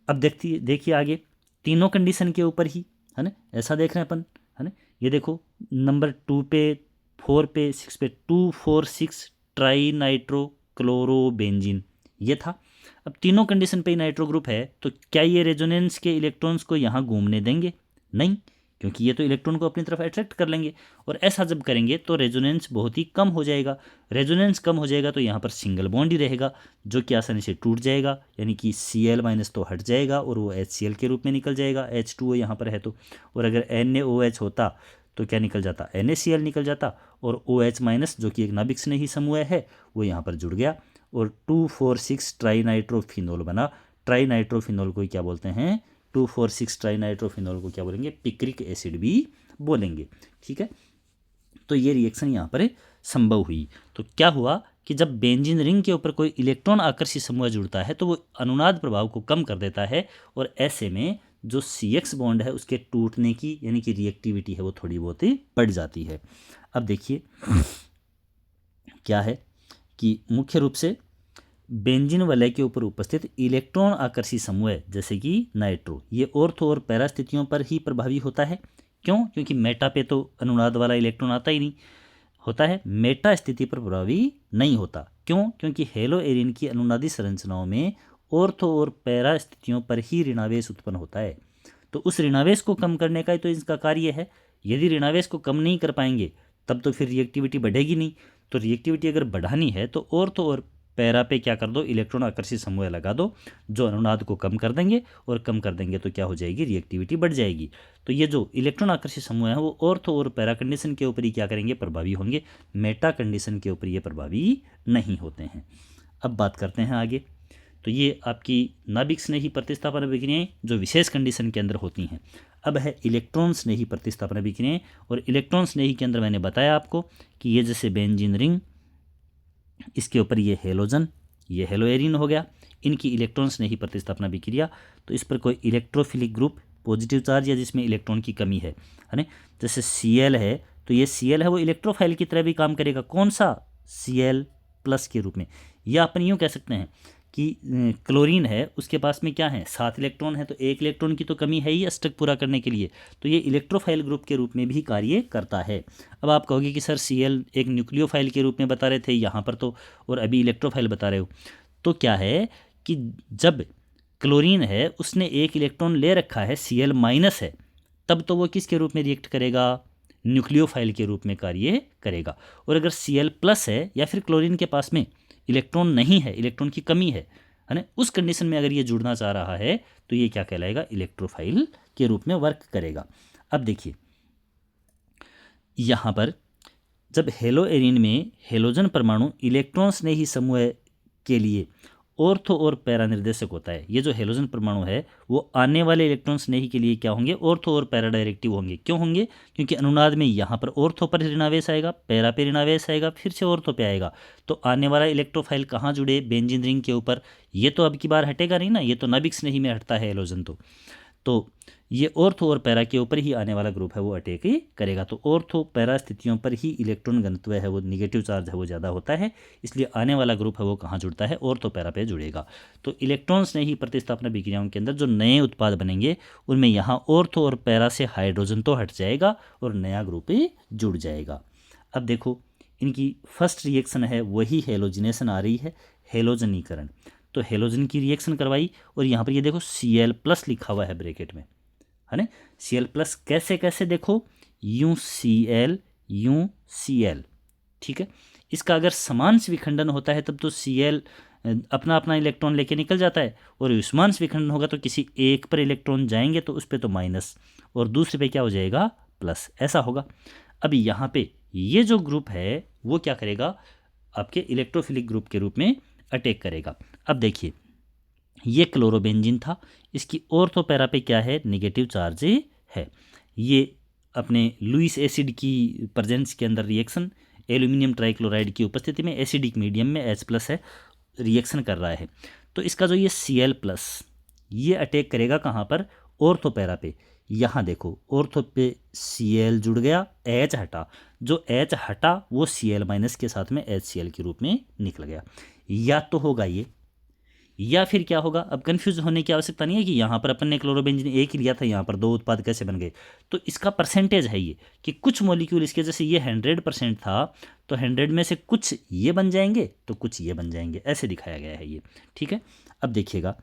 अब देखिए आगे तीनों कंडीशन के ऊपर ही, है ना, ऐसा देख रहे हैं अपन, है ना। ये देखो नंबर 2 पे, 4 पे, 6 पे, 2,4,6 ट्राई नाइट्रो क्लोरोबेंजीन ये था। अब तीनों कंडीशन पे नाइट्रो ग्रुप है तो क्या ये रेजोनेंस के इलेक्ट्रॉन्स को यहाँ घूमने देंगे? नहीं, क्योंकि ये तो इलेक्ट्रॉन को अपनी तरफ अट्रैक्ट कर लेंगे, और ऐसा जब करेंगे तो रेजोनेंस बहुत ही कम हो जाएगा। रेजोनेंस कम हो जाएगा तो यहाँ पर सिंगल बॉन्ड ही रहेगा जो कि आसानी से टूट जाएगा, यानी कि Cl- तो हट जाएगा और वो HCl के रूप में निकल जाएगा, H2O यहाँ पर है तो। और अगर NaOH होता तो क्या निकल जाता, NaCl निकल जाता, और OH- जो कि एक नाभिक स्नेही समूह है वो यहाँ पर जुड़ गया और 2,4,6 ट्राइनाइट्रोफिनोल बना। ट्राइनाइट्रोफिनोल को क्या बोलते हैं, 2,4,6 ट्राइनाइट्रोफिनोल को क्या बोलेंगे, पिक्रिक एसिड भी बोलेंगे। ठीक है, तो ये रिएक्शन यहाँ पर संभव हुई। तो क्या हुआ कि जब बेंजीन रिंग के ऊपर कोई इलेक्ट्रॉन आकर्षी समूह जुड़ता है तो वो अनुनाद प्रभाव को कम कर देता है, और ऐसे में जो CX बॉन्ड है उसके टूटने की यानी कि रिएक्टिविटी है वो थोड़ी बहुत बढ़ जाती है। अब देखिए क्या है कि मुख्य रूप से बेंजीन वलय के ऊपर उपस्थित इलेक्ट्रॉन आकर्षी समूह जैसे कि नाइट्रो, ये ऑर्थो और पैरा स्थितियों पर ही प्रभावी होता है। क्यों? क्योंकि मेटा पे तो अनुनाद वाला इलेक्ट्रॉन आता ही नहीं, होता है मेटा स्थिति पर प्रभावी नहीं होता। क्यों? क्योंकि हेलोएरिन की अनुनादी संरचनाओं में ऑर्थो और पैरा स्थितियों पर ही ऋणावेश उत्पन्न होता है। तो उस ऋणावेश को कम करने का ही तो इसका कार्य है। यदि ऋणावेश को कम नहीं कर पाएंगे तब तो फिर रिएक्टिविटी बढ़ेगी नहीं। तो रिएक्टिविटी अगर बढ़ानी है तो ऑर्थो और पैरा पे क्या कर दो, इलेक्ट्रॉन आकर्षी समूह लगा दो जो अनुनाद को कम कर देंगे, और कम कर देंगे तो क्या हो जाएगी, रिएक्टिविटी बढ़ जाएगी। तो ये जो इलेक्ट्रॉन आकर्षी समूह है वो ऑर्थो और पैरा कंडीशन के ऊपर ही क्या करेंगे, प्रभावी होंगे, मेटा कंडीशन के ऊपर ये प्रभावी नहीं होते हैं। अब बात करते हैं आगे। तो ये आपकी नाभिक स्नेही प्रतिस्थापन अभिक्रियाएं जो विशेष कंडीशन के अंदर होती हैं। अब है इलेक्ट्रॉन स्नेही प्रतिस्थापन अभिक्रियाएं, और इलेक्ट्रॉन स्नेही के अंदर मैंने बताया आपको कि ये जैसे बेंजीन रिंग, इसके ऊपर ये हेलोजन, ये हेलोएरिन हो गया, इनकी इलेक्ट्रॉन स्नेही प्रतिस्थापन अभिक्रिया। तो इस पर कोई इलेक्ट्रोफिलिक ग्रुप पॉजिटिव चार्ज या जिसमें इलेक्ट्रॉन की कमी है ना, जैसे Cl है, तो ये Cl है वो इलेक्ट्रोफाइल की तरह भी काम करेगा। कौन सा? Cl प्लस के रूप में। या अपन यूँ कह सकते हैं कि क्लोरीन है, उसके पास में क्या है, 7 इलेक्ट्रॉन है, तो 1 इलेक्ट्रॉन की तो कमी है ही अष्टक पूरा करने के लिए, तो ये इलेक्ट्रोफाइल ग्रुप के रूप में भी कार्य करता है। अब आप कहोगे कि सर Cl एक न्यूक्लियोफाइल के रूप में बता रहे थे यहाँ पर तो, और अभी इलेक्ट्रोफाइल बता रहे हो। तो क्या है कि जब क्लोरीन है उसने 1 इलेक्ट्रॉन ले रखा है, Cl माइनस है, तब तो वो किसके रूप में रिएक्ट करेगा, न्यूक्लियोफाइल के रूप में कार्य करेगा। और अगर Cl प्लस है या फिर क्लोरीन के पास में इलेक्ट्रॉन नहीं है, इलेक्ट्रॉन की कमी है ना, उस कंडीशन में अगर ये जुड़ना चाह रहा है तो ये क्या कहलाएगा, इलेक्ट्रोफाइल के रूप में वर्क करेगा। अब देखिए यहाँ पर जब हेलोएरिन में हेलोजन परमाणु इलेक्ट्रॉन स्नेही समूह के लिए ऑर्थो और पैरा निर्देशक होता है, ये जो हेलोजन परमाणु है वो आने वाले इलेक्ट्रॉन स्नेही के लिए क्या होंगे, ऑर्थो और पैरा डायरेक्टिव होंगे। क्यों होंगे? क्योंकि अनुनाद में यहाँ पर ऑर्थो पर ऋणावेश आएगा, पैरा पे ऋणावेश आएगा, फिर से ऑर्थो पे आएगा, तो आने वाला इलेक्ट्रोफाइल कहाँ जुड़े, बेंजीन रिंग के ऊपर। ये तो अब की बार हटेगा नहीं ना, ये तो नाभिक स्नेही में हटता है हेलोजन तो ये ऑर्थो और पैरा के ऊपर ही आने वाला ग्रुप है वो अटैक करेगा। तो ऑर्थो पैरा स्थितियों पर ही इलेक्ट्रॉन घनत्व है वो निगेटिव चार्ज है वो ज़्यादा होता है, इसलिए आने वाला ग्रुप है वो कहाँ जुड़ता है, ऑर्थो पैरा पे जुड़ेगा। तो इलेक्ट्रॉन स्नेही प्रतिस्थापन अभिक्रियाओं के अंदर जो नए उत्पाद बनेंगे उनमें यहाँ ऑर्थो और पैरा से हाइड्रोजन तो हट जाएगा और नया ग्रुप जुड़ जाएगा। अब देखो इनकी फर्स्ट रिएक्शन है वही हेलोजिनेशन आ रही है, हेलोजनीकरण। तो हेलोजन की रिएक्शन करवाई, और यहाँ पर ये देखो Cl प्लस लिखा हुआ है ब्रैकेट में, है ना। Cl प्लस कैसे कैसे, देखो यूं Cl यूं Cl, ठीक है। इसका अगर समांश विखंडन होता है तब तो Cl अपना अपना इलेक्ट्रॉन लेके निकल जाता है, और विषमांश विखंडन होगा तो किसी एक पर इलेक्ट्रॉन जाएंगे तो उस पर तो माइनस, और दूसरे पे क्या हो जाएगा, प्लस, ऐसा होगा। अब यहाँ पे ये जो ग्रुप है वो क्या करेगा, आपके इलेक्ट्रोफिलिक ग्रुप के रूप में अटैक करेगा। अब देखिए ये क्लोरोबेंजीन था, इसकी ऑर्थो पैरा पे क्या है, नेगेटिव चार्ज है। ये अपने लुईस एसिड की प्रेजेंस के अंदर रिएक्शन, एल्यूमिनियम ट्राइक्लोराइड की उपस्थिति में एसिडिक मीडियम में H+ है, रिएक्शन कर रहा है। तो इसका जो ये Cl+ ये अटैक करेगा कहाँ पर, ऑर्थो पैरा पे। यहाँ देखो ऑर्थो पे Cl जुड़ गया, H हटा, जो H हटा वो Cl- के साथ में HCl के रूप में निकल गया। या तो होगा ये, या फिर क्या होगा। अब कंफ्यूज होने की आवश्यकता नहीं है कि यहाँ पर अपन ने क्लोरोबेंजीन एक ही लिया था, यहाँ पर 2 उत्पाद कैसे बन गए। तो इसका परसेंटेज है ये कि कुछ मॉलिक्यूल इसके, जैसे ये 100% था तो 100 में से कुछ ये बन जाएंगे तो कुछ ये बन जाएंगे, ऐसे दिखाया गया है ये, ठीक है। अब देखिएगा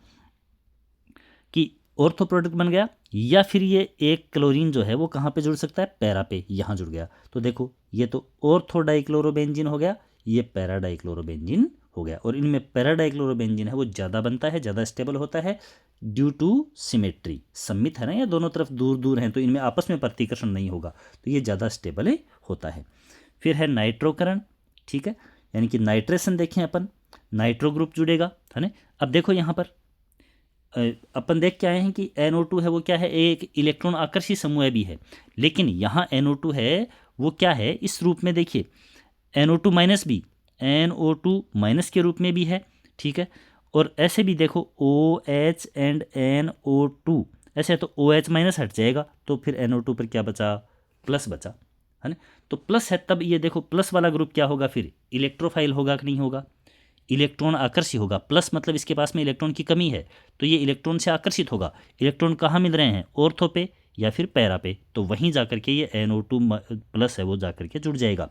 कि ऑर्थो प्रोडक्ट बन गया, या फिर ये एक क्लोरीन जो है वो कहाँ पे जुड़ सकता है, पैरा पे, यहाँ जुड़ गया। तो देखो ये तो ऑर्थो डाइक्लोरोबेंजीन हो गया, ये पैरा डाइक्लोरोबेंजीन हो गया, और इनमें पैरा डाइक्लोरोबेंजीन है वो ज़्यादा बनता है, ज़्यादा स्टेबल होता है ड्यू टू सिमेट्री, सम्मित है ना, या दोनों तरफ दूर दूर हैं तो इनमें आपस में प्रतिकर्षण नहीं होगा, तो ये ज़्यादा स्टेबल होता है। फिर है नाइट्रोकरण, ठीक है, यानी कि नाइट्रेशन देखें अपन, नाइट्रो ग्रुप जुड़ेगा, है ना। अब देखो यहाँ पर अपन देख के आए हैं कि NO2 है वो क्या है, एक इलेक्ट्रॉन आकर्षी समूह भी है, लेकिन यहाँ NO2 है वो क्या है, इस रूप में देखिए NO2- भी NO2- के रूप में भी है, ठीक है। और ऐसे भी देखो OH एंड NO2 ऐसे है, तो OH- हट जाएगा तो फिर NO2 पर क्या बचा, प्लस बचा, है ना। तो प्लस है, तब ये देखो प्लस वाला ग्रुप क्या होगा, फिर इलेक्ट्रोफाइल होगा कि नहीं होगा, इलेक्ट्रॉन आकर्षी होगा। प्लस मतलब इसके पास में इलेक्ट्रॉन की कमी है, तो ये इलेक्ट्रॉन से आकर्षित होगा। इलेक्ट्रॉन कहाँ मिल रहे हैं, ऑर्थो पे या फिर पैरा पे, तो वहीं जाकर के ये NO2 प्लस है वो जाकर के जुड़ जाएगा।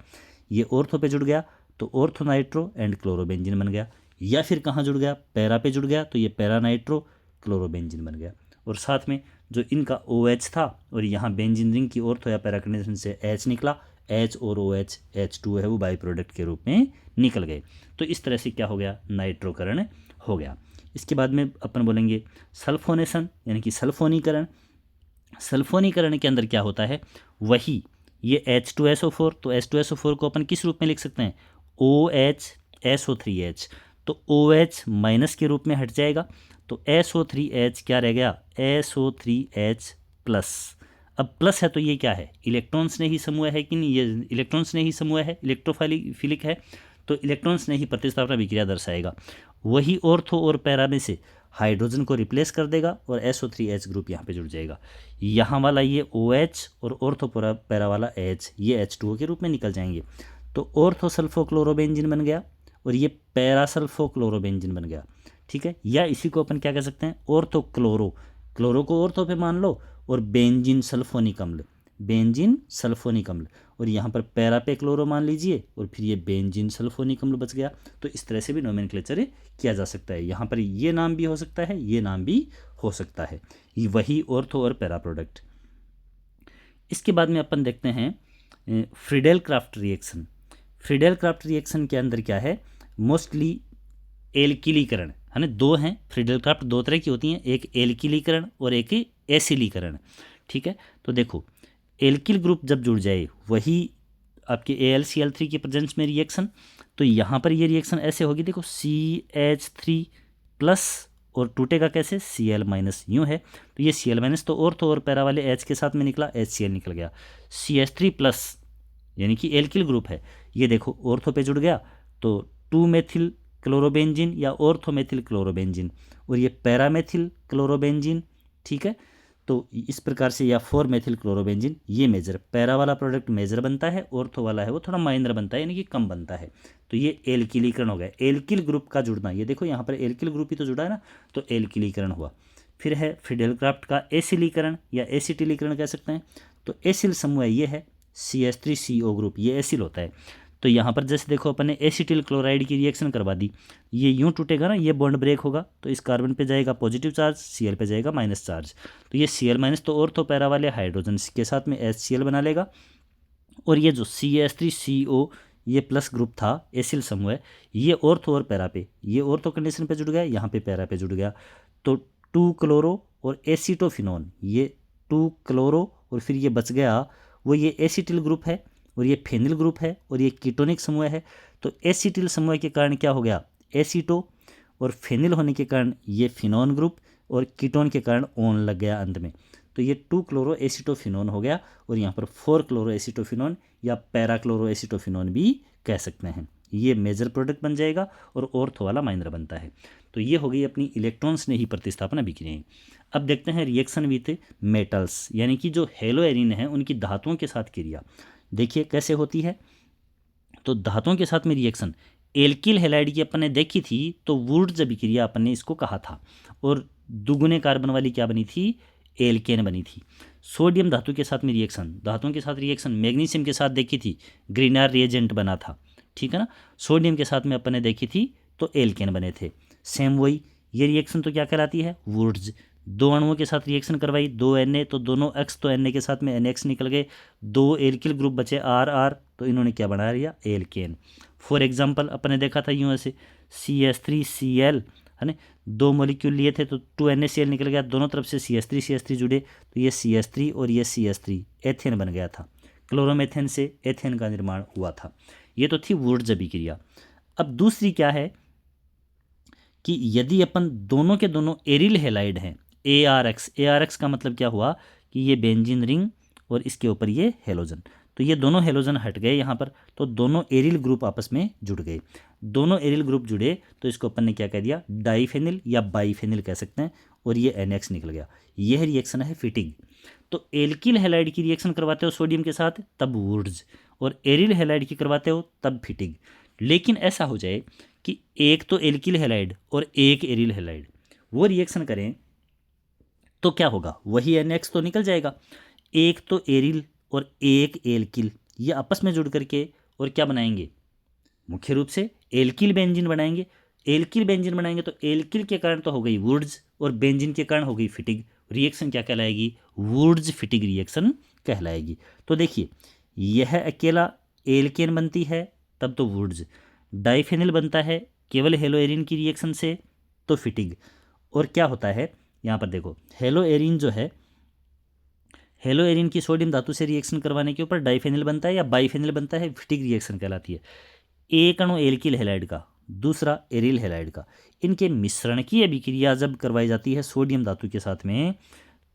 ये ऑर्थो पे जुड़ गया तो ऑर्थो नाइट्रो एंड क्लोरोबेंजीन बन गया, या फिर कहाँ जुड़ गया, पैरा पे जुड़ गया तो ये पैरा नाइट्रो क्लोरोबेंजीन बन गया। और साथ में जो इनका OH था और यहाँ बेंजीन रिंग की ऑर्थो या पैरा कंडीशन से H निकला, H और OH H2 है वो बाई प्रोडक्ट के रूप में निकल गए। तो इस तरह से क्या हो गया, नाइट्रोकरण हो गया। इसके बाद में अपन बोलेंगे सल्फोनेशन यानी कि सल्फोनीकरण। सल्फोनीकरण के अंदर क्या होता है, वही ये H2SO4, तो H2SO4 को अपन किस रूप में लिख सकते हैं, OHSO3H, तो OH माइनस के रूप में हट जाएगा, तो SO3H क्या रह गया, SO3H प्लस। अब प्लस है तो ये क्या है, इलेक्ट्रॉन्स ने ही समूह है कि नहीं, ये इलेक्ट्रॉन्स ने ही समूह है, इलेक्ट्रोफिलिक है, तो इलेक्ट्रॉन्स ने ही प्रतिस्थापना विक्रिया दर्शाएगा। वही ऑर्थो और पैरा में से हाइड्रोजन को रिप्लेस कर देगा और SO3H ग्रुप यहाँ पे जुड़ जाएगा। यहाँ वाला ये OH और ऑर्थो पैरा वाला H ये H2O के रूप में निकल जाएंगे, तो ऑर्थो सल्फोक्लोरोबेंजीन बन गया और ये पैरा सल्फोक्लोरोबेंजीन बन गया। ठीक है, या इसी को अपन क्या कह सकते हैं, ऑर्थो क्लोरो को ऑर्थो पे मान लो और बेंजीन सल्फोनिक अम्ल, बेंजीन सल्फोनिक अम्ल, और यहाँ पर पैरा पे क्लोरो मान लीजिए और फिर ये बेंजीन सल्फोनिक अम्ल बच गया। तो इस तरह से भी नोमेनक्लेचर किया जा सकता है। यहाँ पर ये नाम भी हो सकता है, ये नाम भी हो सकता है, ये वही ऑर्थो और पैरा प्रोडक्ट। इसके बाद में अपन देखते हैं Friedel craft reaction. Friedel craft reaction के अंदर क्या है, मोस्टली एल्किलीकरण है ना, दो हैं। फ्रीडेल क्राफ्ट दो तरह की होती हैं, एक एल्किलीकरण और एक एसिलीकरण। ठीक है, तो देखो एल्किल ग्रुप जब जुड़ जाए वही आपके AlCl3 की प्रेजेंस में रिएक्शन, तो यहाँ पर ये रिएक्शन ऐसे होगी, देखो CH3 प्लस और टूटेगा कैसे, Cl- यूँ है, तो ये Cl- तो ऑर्थो और पैरा वाले H के साथ में निकला, HCl निकल गया। CH3 प्लस यानी कि एल्किल ग्रुप है, ये देखो ऑर्थो पे जुड़ गया तो 2-मेथिल क्लोरोबेंजीन या ऑर्थोमेथिल क्लोरोबेंजीन, और ये पैरामेथिल क्लोरोबेंजीन। ठीक है, तो इस प्रकार से, या 4-मेथिल क्लोरोबेंजीन, ये मेजर, पैरा वाला प्रोडक्ट मेजर बनता है, ऑर्थो वाला है वो थोड़ा माइनर बनता है यानी कि कम बनता है। तो ये एल्किलीकरण हो गया, एल्किल ग्रुप का जुड़ना। ये देखो यहाँ पर एल्किल ग्रुप ही तो जुड़ा है ना, तो एल्किलीकरण हुआ। फिर है फ्रीडेल क्राफ्ट का एसिलीकरण या एसिटिलीकरण कह सकते हैं। तो एसिल समूह ये है CH3CO ग्रुप, ये एसिल होता है। तो यहाँ पर जैसे देखो अपन ने एसिटिल क्लोराइड की रिएक्शन करवा दी, ये यूँ टूटेगा ना, ये बॉन्ड ब्रेक होगा तो इस कार्बन पे जाएगा पॉजिटिव चार्ज, Cl पे जाएगा माइनस चार्ज, तो ये Cl- तो ऑर्थो पैरा वाले हाइड्रोजन के साथ में HCl बना लेगा, और ये जो CH3CO ये प्लस ग्रुप था एसिल समूह है, ये ऑर्थो और पैरा पे, ये ऑर्थो कंडीशन पे जुड़ गया, यहाँ पे पैरा पे जुड़ गया, तो 2 क्लोरो और एसीटोफिनोन, ये 2 क्लोरो और फिर ये बच गया वो ये एसिटिल ग्रुप है और ये फेनिल ग्रुप है और ये कीटोनिक समूह है। तो एसिटिल समूह के कारण क्या हो गया, एसीटो, और फेनिल होने के कारण ये फिनोन ग्रुप, और कीटोन के कारण ओन लग गया अंत में, तो ये 2 क्लोरो एसिटोफिनोन हो गया, और यहाँ पर 4 क्लोरो एसिटोफिनोन या पैराक्लोरो एसिटोफिनोन भी कह सकते हैं। ये मेजर प्रोडक्ट बन जाएगा और ऑर्थो वाला माइनर बनता है। तो ये हो गई अपनी इलेक्ट्रॉन्स ने ही प्रतिस्थापना विक्रियाएं। अब देखते हैं रिएक्शन विथ मेटल्स, यानी कि जो हेलोएरिन है उनकी धातुओं के साथ क्रिया देखिए कैसे होती है। तो धातुओं के साथ में रिएक्शन, एल्किल हैलाइड की अपन ने देखी थी, तो वुड्स अभिक्रिया अपन ने इसको कहा था, और दुगुने कार्बन वाली क्या बनी थी, एल्केन बनी थी। सोडियम धातु के साथ में रिएक्शन, धातुओं के साथ रिएक्शन मैग्नीशियम के साथ देखी थी, ग्रीनार रिएजेंट बना था। ठीक है ना, सोडियम के साथ में अपन ने देखी थी तो एल्केन बने थे। सेम वही ये रिएक्शन तो क्या कहलाती है, वुड्स। दो अणुओं के साथ रिएक्शन करवाई, 2 Na, तो दोनों X, तो Na के साथ में NX निकल गए, 2 एल्किल ग्रुप बचे RR, तो इन्होंने क्या बना लिया, एल्केन। फॉर एग्जांपल अपन ने देखा था यूँ ऐसे CH3Cl है ना, 2 मॉलिक्यूल लिए थे तो 2 NaCl निकल गया, दोनों तरफ से CH3 जुड़े, तो ये CH3 और ये CH3 एथेन बन गया था, क्लोरोमेथेन से एथेन का निर्माण हुआ था। ये तो थी वुड्स अभिक्रिया। अब दूसरी क्या है कि यदि अपन दोनों के दोनों एरिल हैलाइड हैं, ARX का मतलब क्या हुआ कि ये बेंजीन रिंग और इसके ऊपर ये हेलोजन, तो ये दोनों हेलोजन हट गए यहाँ पर, तो दोनों एरिल ग्रुप आपस में जुड़ गए। दोनों एरिल ग्रुप जुड़े तो इसको अपन ने क्या कह दिया, डाइफेनिल या बाइफेनिल कह सकते हैं, और ये NX निकल गया। यह रिएक्शन है फिटिग। तो एल्किल हैलाइड की रिएक्शन करवाते हो सोडियम के साथ तब वुड्स, और एरिल हैलाइड की करवाते हो तब फिटिग। लेकिन ऐसा हो जाए कि एक तो एल्किल हैलाइड और एक एरिल हैलाइड वो रिएक्शन करें तो क्या होगा, वही NX तो निकल जाएगा। एक तो एरिल और एक एल्किल ये आपस में जुड़ करके और क्या बनाएंगे, मुख्य रूप से एल्किल बेंजीन बनाएंगे। एल्किल बेंजीन बनाएंगे तो एल्किल के कारण तो हो गई वुड्स और बेंजीन के कारण हो गई फिटिग। रिएक्शन क्या कहलाएगी, वुड्स फिटिग रिएक्शन कहलाएगी। तो देखिए यह अकेला एल्केन बनती है तब तो वुड्स, डाइफेनिल बनता है केवल हेलोएरिन की रिएक्शन से तो फिटिग। और क्या होता है यहाँ पर देखो, हेलोएरिन जो है, हेलोएरिन की सोडियम धातु से रिएक्शन करवाने के ऊपर डाइफेनिल बनता है या बाइफेनिल बनता है, फिटिग रिएक्शन कहलाती है। एक अणु एल्किल हैलाइड का, दूसरा एरिल हैलाइड का, इनके मिश्रण की अभिक्रिया जब करवाई जाती है सोडियम धातु के साथ में,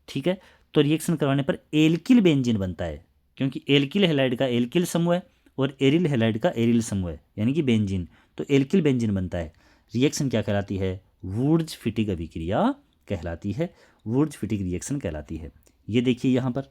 ठीक है, तो रिएक्शन करवाने पर एल्किल बेंजीन बनता है, क्योंकि एल्किल हैलाइड का एल्किल समूह है और एरिल हैलाइड का एरिल समूह है, यानी कि बेंजीन, तो एल्किल बेंजीन बनता है। रिएक्शन क्या कहलाती है, वुड्स फिटिग अभिक्रिया कहलाती है, वुड्स फिटिग रिएक्शन कहलाती है। ये देखिए यहाँ पर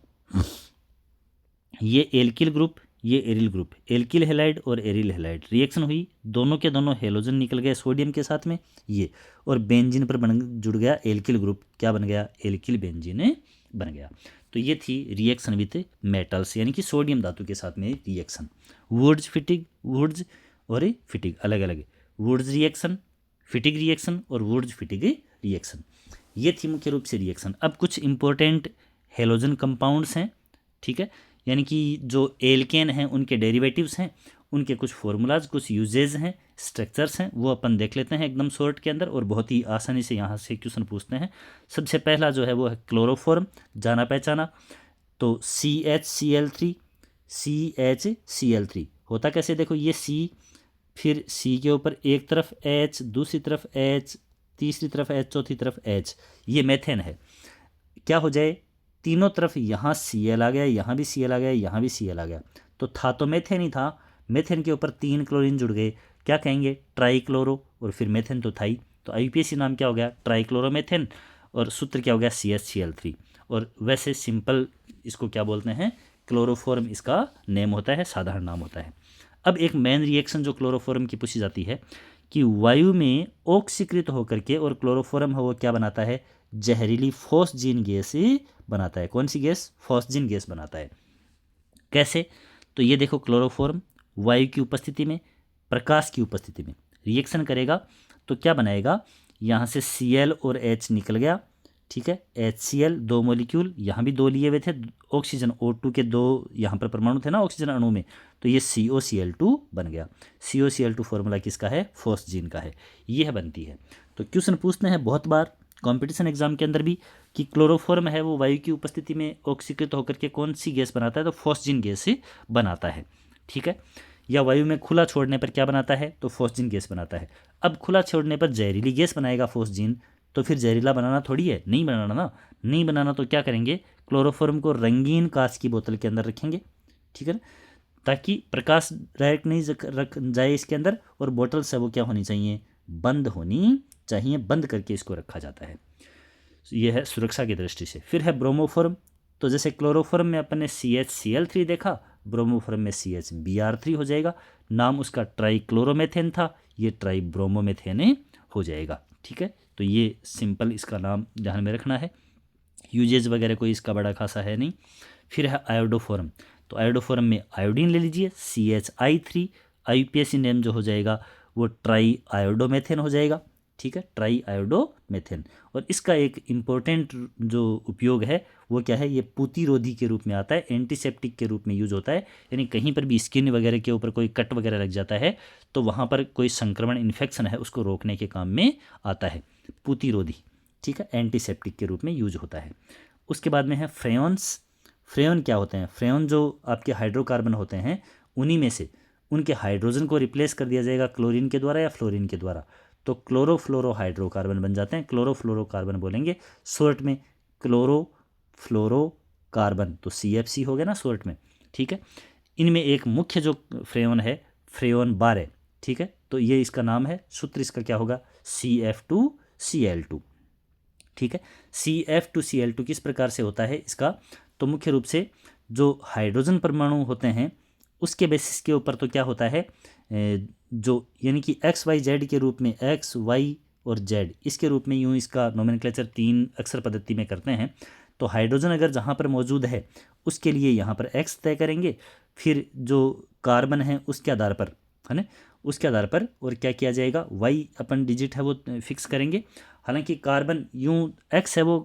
ये एल्किल ग्रुप, ये एरिल ग्रुप, एल्किल हैलाइड और एरिल हैलाइड रिएक्शन हुई, दोनों के दोनों हेलोजन निकल गए सोडियम के साथ में ये, और बेंजीन पर जुड़ गया एल्किल ग्रुप, क्या बन गया, एल्किल बेंजीन बन गया। तो ये थी रिएक्शन विथ मेटल्स, यानी कि सोडियम धातु के साथ में रिएक्शन। वुड्स फिटिग, वुड्स और फिटिग अलग अलग, वुड्स रिएक्शन, फिटिग रिएक्शन और वुड्स फिटिग रिएक्शन, ये थी मुख्य रूप से रिएक्शन। अब कुछ इंपॉर्टेंट हेलोजन कंपाउंड्स हैं, ठीक है, यानी कि जो एल्केन हैं उनके डेरिवेटिव्स हैं, उनके कुछ फार्मूलाज, कुछ यूजेज हैं, स्ट्रक्चर्स हैं, वो अपन देख लेते हैं एकदम शॉर्ट के अंदर, और बहुत ही आसानी से यहाँ से क्वेश्चन पूछते हैं। सबसे पहला जो है वो है क्लोरोफॉर्म, जाना पहचाना, तो CHCl3, CHCl3 होता कैसे, देखो ये C, फिर C के ऊपर एक तरफ H, दूसरी तरफ H, तीसरी तरफ H, चौथी तरफ H, ये मेथेन है। क्या हो जाए, तीनों तरफ यहाँ Cl आ गया, यहाँ भी Cl आ गया, यहाँ भी Cl आ गया, तो था तो मेथेन ही था, मेथेन के ऊपर 3 क्लोरीन जुड़ गए, क्या कहेंगे, ट्राइक्लोरो, और फिर मेथेन तो था ही, तो IUPAC नाम क्या हो गया, ट्राइक्लोरोमेथेन, और सूत्र क्या हो गया, CHCl3। और वैसे सिंपल इसको क्या बोलते हैं, क्लोरोफॉर्म इसका नेम होता है, साधारण नाम होता है। अब एक मेन रिएक्शन जो क्लोरोफॉर्म की पूछी जाती है कि वायु में ऑक्सीकृत होकर के, और क्लोरोफॉर्म है वो क्या बनाता है, जहरीली फॉस्जीन गैस बनाता है। कौन सी गैस, फॉस्जीन गैस बनाता है। कैसे, तो ये देखो क्लोरोफॉर्म वायु की उपस्थिति में, प्रकाश की उपस्थिति में रिएक्शन करेगा तो क्या बनाएगा, यहाँ से Cl और H निकल गया, ठीक है, HCl 2 मॉलिक्यूल, यहाँ भी 2 लिए हुए थे, ऑक्सीजन O2 के 2 यहाँ पर परमाणु थे ना ऑक्सीजन अणु में, तो ये COCl2 बन गया। COCl2 फॉर्मूला किसका है, फॉस्जीन का है, यह बनती है। तो क्वेश्चन पूछते हैं बहुत बार कंपटीशन एग्जाम के अंदर भी कि क्लोरोफॉर्म है वो वायु की उपस्थिति में ऑक्सीकृत होकर के कौन सी गैस बनाता है, तो फॉस्जीन गैस से बनाता है, ठीक है, या वायु में खुला छोड़ने पर क्या बनाता है, तो फॉस्जीन गैस बनाता है। अब खुला छोड़ने पर जहरीली गैस बनाएगा फॉस्जीन, तो फिर जहरीला बनाना थोड़ी है, नहीं बनाना ना, नहीं बनाना तो क्या करेंगे, क्लोरोफॉर्म को रंगीन कांच की बोतल के अंदर रखेंगे, ठीक है ना, ताकि प्रकाश डायरेक्ट नहीं रख जाए इसके अंदर, और बोतल से वो क्या होनी चाहिए, बंद होनी चाहिए, बंद करके इसको रखा जाता है, यह है सुरक्षा की दृष्टि से। फिर है ब्रोमोफॉर्म, तो जैसे क्लोरोफॉर्म में अपन ने CHCl3 देखा, ब्रोमोफॉर्म में CHBr3 हो जाएगा, नाम उसका ट्राइक्लोरोमेथेन था, ये ट्राइब्रोमोमेथेन हो जाएगा, ठीक है। तो ये सिंपल इसका नाम ध्यान में रखना है, यूजेज वगैरह कोई इसका बड़ा खासा है नहीं। फिर है आयोडोफॉर्म, तो आयोडोफॉर्म में आयोडीन ले लीजिए CHI3, IUPAC नेम जो हो जाएगा वो ट्राई आयोडोमेथेन हो जाएगा, ठीक है, ट्राई आयोडोमेथेन। और इसका एक इम्पोर्टेंट जो उपयोग है वो क्या है, ये प्रतिरोधी के रूप में आता है, एंटीसेप्टिक के रूप में यूज होता है, यानी कहीं पर भी स्किन वगैरह के ऊपर कोई कट वगैरह लग जाता है तो वहाँ पर कोई संक्रमण इन्फेक्शन है उसको रोकने के काम में आता है, प्रतिरोधी, ठीक है, एंटीसेप्टिक के रूप में यूज होता है। उसके बाद में है फ्रेयॉन्स। फ्रेयॉन क्या होते हैं, फ्रेयॉन जो आपके हाइड्रोकार्बन होते हैं उन्हीं में से उनके हाइड्रोजन को रिप्लेस कर दिया जाएगा क्लोरीन के द्वारा या फ्लोरीन के द्वारा, तो क्लोरोफ्लोरोहाइड्रोकार्बन बन जाते हैं, क्लोरोफ्लोरोकार्बन बोलेंगे शॉर्ट में, क्लोरोफ्लोरोकार्बन तो CFC हो गया ना शॉर्ट में, ठीक है। इनमें एक मुख्य जो फ्रेओन है फ्रेओन 12, ठीक है। तो ये इसका नाम है, सूत्र इसका क्या होगा, CF2Cl2, ठीक है। CF2Cl2 किस प्रकार से होता है इसका, तो मुख्य रूप से जो हाइड्रोजन परमाणु होते हैं उसके बेसिस के ऊपर तो क्या होता है, जो यानी कि XYZ के रूप में, X Y और Z इसके रूप में यूँ इसका नोमेनक्लेचर 3 अक्षर पद्धति में करते हैं। तो हाइड्रोजन अगर जहाँ पर मौजूद है उसके लिए यहाँ पर X तय करेंगे, फिर जो कार्बन है उसके आधार पर, है ना, उसके आधार पर और क्या किया जाएगा, Y अपन डिजिट है वो फिक्स करेंगे। हालांकि कार्बन यूँ X है वो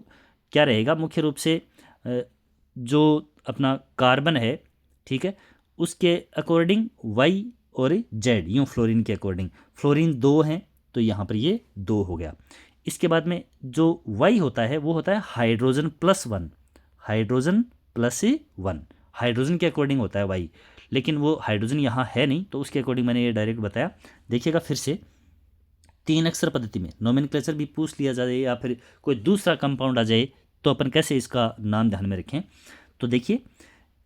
क्या रहेगा, मुख्य रूप से जो अपना कार्बन है, ठीक है, उसके अकॉर्डिंग Y और Z यूँ फ्लोरीन के अकॉर्डिंग, फ्लोरीन 2 हैं तो यहाँ पर ये 2 हो गया। इसके बाद में जो Y होता है वो होता है हाइड्रोजन +1, हाइड्रोजन +1, हाइड्रोजन के अकॉर्डिंग होता है Y, लेकिन वो हाइड्रोजन यहाँ है नहीं तो उसके अकॉर्डिंग मैंने ये डायरेक्ट बताया। देखिएगा फिर से 3 अक्षर पद्धति में नोमेनक्लेचर भी पूछ लिया जाए या फिर कोई दूसरा कंपाउंड आ जाए तो अपन कैसे इसका नाम ध्यान में रखें। तो देखिए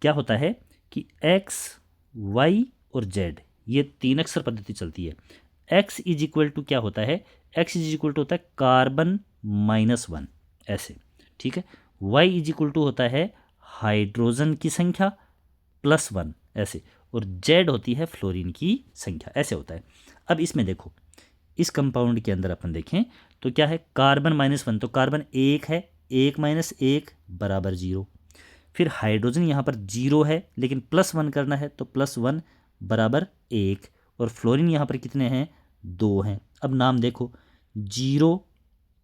क्या होता है कि X Y और Z ये 3 अक्षर पद्धति चलती है। X इज इक्वल टू क्या होता है, X इज इक्वल टू होता है कार्बन -1 ऐसे, ठीक है। Y इज इक्वल टू होता है हाइड्रोजन की संख्या +1 ऐसे, और Z होती है फ्लोरीन की संख्या, ऐसे होता है। अब इसमें देखो इस कंपाउंड के अंदर अपन देखें तो क्या है, कार्बन -1 तो कार्बन 1 है, 1 - 1 = 0। फिर हाइड्रोजन यहाँ पर 0 है लेकिन +1 करना है तो +1 = 1, और फ्लोरीन यहाँ पर कितने हैं, 2 हैं। अब नाम देखो 0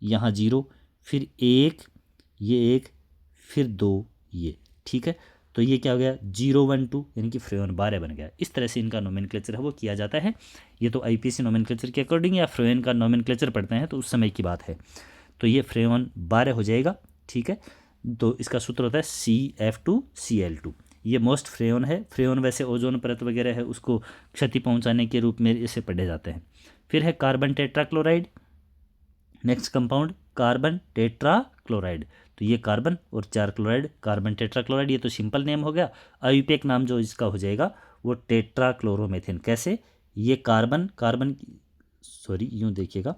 यहाँ 0, फिर 1 ये 1, फिर 2 ये, ठीक है। तो ये क्या हो गया 012 यानी कि फ्रेओन 12 बन गया। इस तरह से इनका नोमेनक्लेचर है वो किया जाता है। ये तो IPC नोमेनक्लेचर के अकॉर्डिंग या फ्रेओन का नोमेनक्लेचर पढ़ते हैं तो उस समय की बात है। तो ये फ्रेओन 12 हो जाएगा, ठीक है। तो इसका सूत्र होता है CF2Cl2। ये मोस्ट फ्रेओन है। फ्रेओन वैसे ओजोन परत वगैरह है उसको क्षति पहुंचाने के रूप में इसे पढ़े जाते हैं। फिर है carbon tetrachloride, next compound carbon tetrachloride. तो ये कार्बन और 4 क्लोराइड, कार्बन टेट्राक्लोराइड, ये तो सिंपल नेम हो गया। IUPAC नाम जो इसका हो जाएगा वो टेट्राक्लोरोमेथेन। कैसे, ये कार्बन सॉरी यूँ देखिएगा,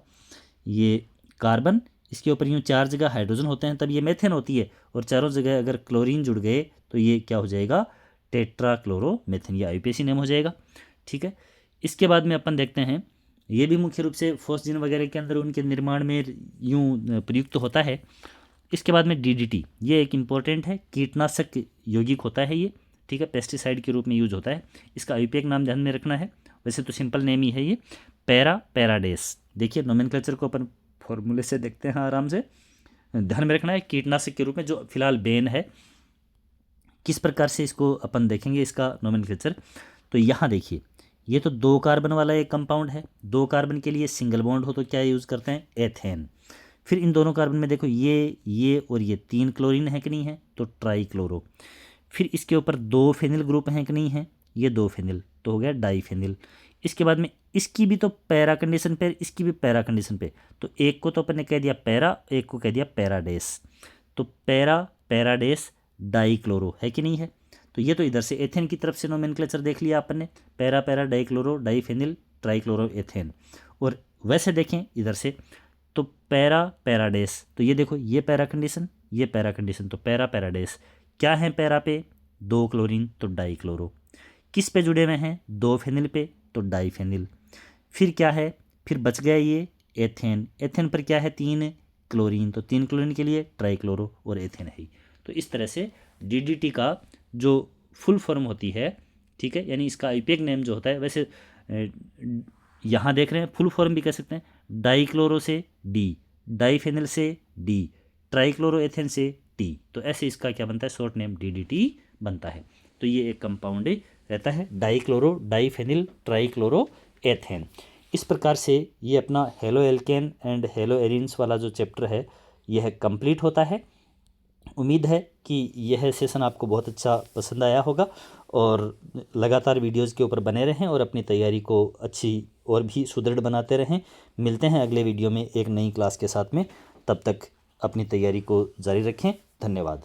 ये कार्बन इसके ऊपर यूँ 4 जगह हाइड्रोजन होते हैं तब ये मेथेन होती है, और चारों जगह अगर क्लोरीन जुड़ गए तो ये क्या हो जाएगा, टेट्राक्लोरोमेथेन। ये IUPAC नेम हो जाएगा, ठीक है। इसके बाद में अपन देखते हैं ये भी मुख्य रूप से फॉस्जिन वगैरह के अंदर उनके निर्माण में यूँ प्रयुक्त होता है। इसके बाद में DDT, ये एक इम्पॉर्टेंट है, कीटनाशक यौगिक होता है ये, ठीक है, पेस्टिसाइड के रूप में यूज होता है। इसका IUPAC नाम ध्यान में रखना है, वैसे तो सिंपल नेम ही है ये, पैराडेस। देखिए नोमेनक्लेचर को अपन फॉर्मूले से देखते हैं, आराम से ध्यान में रखना है। कीटनाशक के रूप में जो फिलहाल बेन है, किस प्रकार से इसको अपन देखेंगे इसका नोमेनक्लेचर। तो यहाँ देखिए ये तो 2 कार्बन वाला एक कंपाउंड है, 2 कार्बन के लिए सिंगल बॉन्ड हो तो क्या यूज़ करते हैं, एथेन। फिर इन दोनों कार्बन में देखो ये और ये 3 क्लोरीन है कि नहीं है, तो ट्राईक्लोरो। फिर इसके ऊपर 2 फेनिल ग्रुप हैं कि नहीं है, ये 2 फेनिल, तो हो गया डाईफेनिल। इसके बाद में इसकी भी तो पैरा कंडीशन पे, इसकी भी पैरा कंडीशन पे, तो एक को तो अपन ने कह दिया पैरा, एक को कह दिया पैराडेस, तो पैराडेस डाईक्लोरो है कि नहीं है। तो ये तो इधर से एथेन की तरफ से नोमेनक्लेचर देख लिया अपन ने, para dichloro diphenyl trichloro ethane. और वैसे देखें इधर से तो पैराडेस, तो ये देखो ये पैरा कंडीशन, ये पैरा कंडीशन, तो पैराडेस क्या है, पैरा पे 2 क्लोरीन तो डाईक्लोरो, किस पे जुड़े हुए हैं, 2 फेनिल पे तो डाईफेनिल। फिर क्या है, फिर बच गया ये एथेन, एथेन पर क्या है 3 क्लोरीन, तो 3 क्लोरीन के लिए ट्राईक्लोरो और एथेन है ही। तो इस तरह से DDT का जो फुल फॉर्म होती है, ठीक है, यानी इसका IUPAC नेम जो होता है, वैसे यहाँ देख रहे हैं फुल फॉर्म भी कह सकते हैं, डाईक्लोरो से D, डाईफेनिल से D, ट्राईक्लोरो एथेन से T। तो ऐसे इसका क्या बनता है, शॉर्ट नेम DDT बनता है। तो ये एक कंपाउंड रहता है डाईक्लोरो डाईफेनिल ट्राईक्लोरो एथेन। इस प्रकार से ये अपना halo alkane and hello arenes वाला जो चैप्टर है यह कंप्लीट होता है। उम्मीद है कि यह सेशन आपको बहुत अच्छा पसंद आया होगा, और लगातार वीडियोज़ के ऊपर बने रहें और अपनी तैयारी को अच्छी और भी सुदृढ़ बनाते रहें। मिलते हैं अगले वीडियो में एक नई क्लास के साथ में, तब तक अपनी तैयारी को जारी रखें। धन्यवाद।